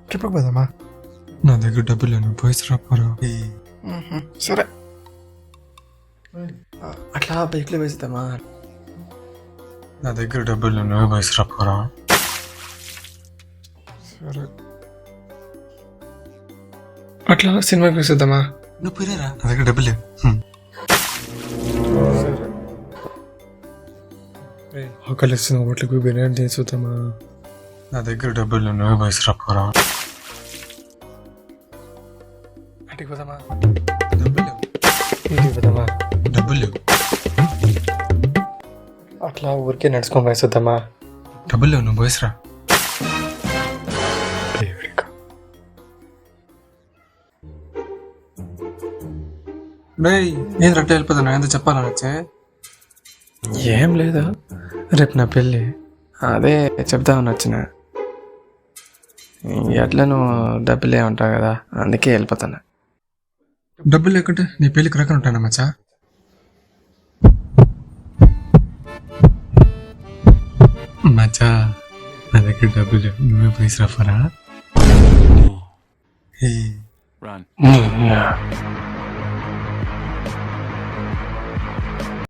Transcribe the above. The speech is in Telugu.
ట్రిప్కి పోదామా? నా దగ్గర డబ్బులు లేవు, పోయి రాపోరా. సరే అట్లా బైక్లో వేస్తామా? నా దగ్గర డబ్బులు లేవు, నువ్వే పోయి రాపోరా. సరే అట్లా సినిమాకి వేసేద్దామా? నువ్వు పోయిరా, నా దగ్గర డబ్బులు లేవు. ఆకలి ఇస్తున్న హోటల్కి బిర్యానీ తీసుకుందామా? నా దగ్గర డబ్బులు లేవు, నువ్వే పోయి రాపోరా. ఇంటికి పోదామా? డబ్బులు లేవు, ఇంటికి పోదామా? డబ్బులు లేవు. అట్లా ఊరికే నడుచుకొని వేసేద్దామా? డబ్బులు లేవు, నువ్వు పోయిరా. ఏం రట్ట వెళ్ళిపోతున్నా, ఎంత చెప్పాలని వచ్చే? ఏం లేదా, రేపు నా పెళ్ళి, అదే చెప్దామని వచ్చిన. ఎట్లా నువ్వు డబ్బులే ఉంటావు కదా, అందుకే వెళ్ళిపోతాను. డబ్బులు లేకుంటే నీ పెళ్ళికి రకం ఉంటానా మచ్చా? మచ్చా నా దగ్గర డబ్బులు లేవు, నువ్వే పోయి రాఫరా. Run.